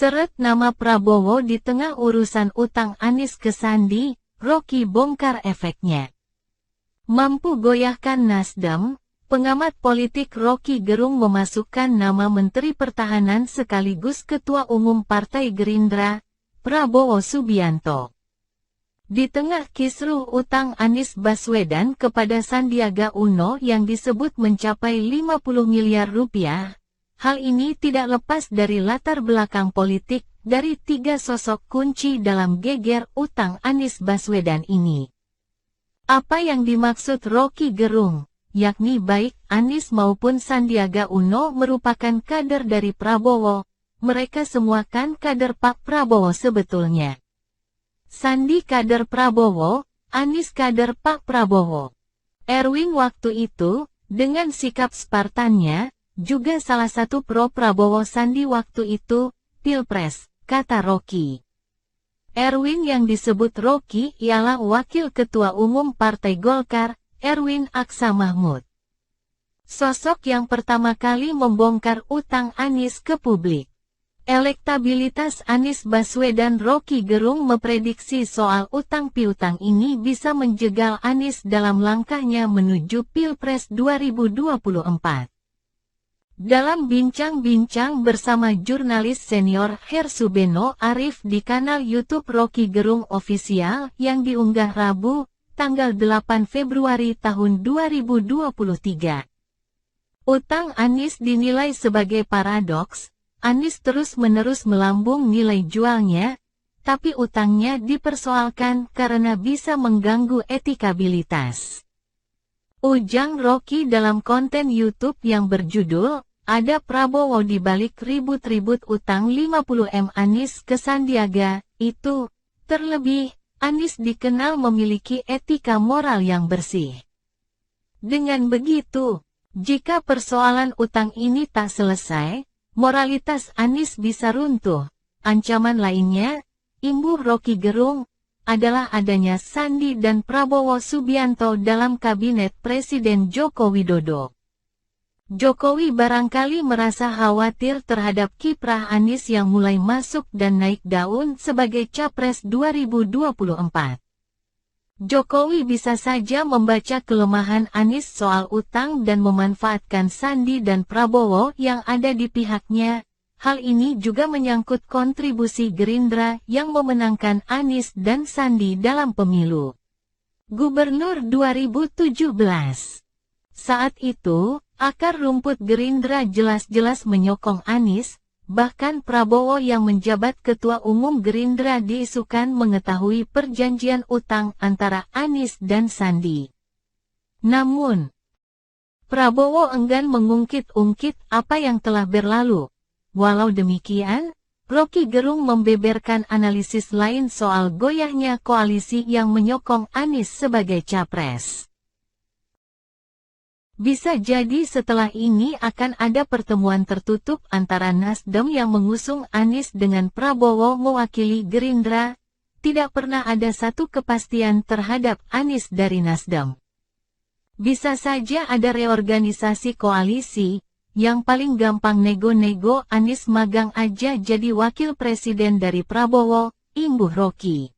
Seret nama Prabowo di tengah urusan utang Anies ke Sandi, Rocky bongkar efeknya. Mampu goyahkan Nasdem, pengamat politik Rocky Gerung memasukkan nama Menteri Pertahanan sekaligus Ketua Umum Partai Gerindra, Prabowo Subianto. Di tengah kisruh utang Anies Baswedan kepada Sandiaga Uno yang disebut mencapai 50 miliar rupiah, hal ini tidak lepas dari latar belakang politik dari tiga sosok kunci dalam geger utang Anies Baswedan ini. Apa yang dimaksud Rocky Gerung, yakni baik Anies maupun Sandiaga Uno merupakan kader dari Prabowo, mereka semua kan kader Pak Prabowo sebetulnya. Sandi kader Prabowo, Anies kader Pak Prabowo. Erwin waktu itu, dengan sikap Spartannya, juga salah satu pro Prabowo Sandi waktu itu, Pilpres, kata Rocky. Erwin yang disebut Rocky ialah Wakil Ketua Umum Partai Golkar, Erwin Aksa Mahmud. Sosok yang pertama kali membongkar utang Anies ke publik. Elektabilitas Anies Baswedan Rocky Gerung memprediksi soal utang piutang ini bisa menjegal Anies dalam langkahnya menuju Pilpres 2024. Dalam bincang-bincang bersama jurnalis senior Hersubeno Arif di kanal YouTube Rocky Gerung Official yang diunggah Rabu, tanggal 8 Februari tahun 2023. Utang Anies dinilai sebagai paradoks, Anies terus-menerus melambung nilai jualnya, tapi utangnya dipersoalkan karena bisa mengganggu etikabilitas. Ujang Rocky dalam konten YouTube yang berjudul, "Ada Prabowo di balik ribut-ribut utang 50 M Anies ke Sandiaga," itu, terlebih, Anies dikenal memiliki etika moral yang bersih. Dengan begitu, jika persoalan utang ini tak selesai, moralitas Anies bisa runtuh. Ancaman lainnya, imbuh Rocky Gerung, adalah adanya Sandi dan Prabowo Subianto dalam kabinet Presiden Joko Widodo. Jokowi barangkali merasa khawatir terhadap kiprah Anies yang mulai masuk dan naik daun sebagai Capres 2024. Jokowi bisa saja membaca kelemahan Anies soal utang dan memanfaatkan Sandi dan Prabowo yang ada di pihaknya. Hal ini juga menyangkut kontribusi Gerindra yang memenangkan Anies dan Sandi dalam pemilu Gubernur 2017. Saat itu, akar rumput Gerindra jelas-jelas menyokong Anies, bahkan Prabowo yang menjabat Ketua Umum Gerindra diisukan mengetahui perjanjian utang antara Anies dan Sandi. Namun, Prabowo enggan mengungkit-ungkit apa yang telah berlalu. Walau demikian, Rocky Gerung membeberkan analisis lain soal goyahnya koalisi yang menyokong Anies sebagai capres. Bisa jadi setelah ini akan ada pertemuan tertutup antara Nasdem yang mengusung Anies dengan Prabowo mewakili Gerindra. Tidak pernah ada satu kepastian terhadap Anies dari Nasdem. Bisa saja ada reorganisasi koalisi. Yang paling gampang nego-nego Anies magang aja jadi wakil presiden dari Prabowo, imbuh Rocky.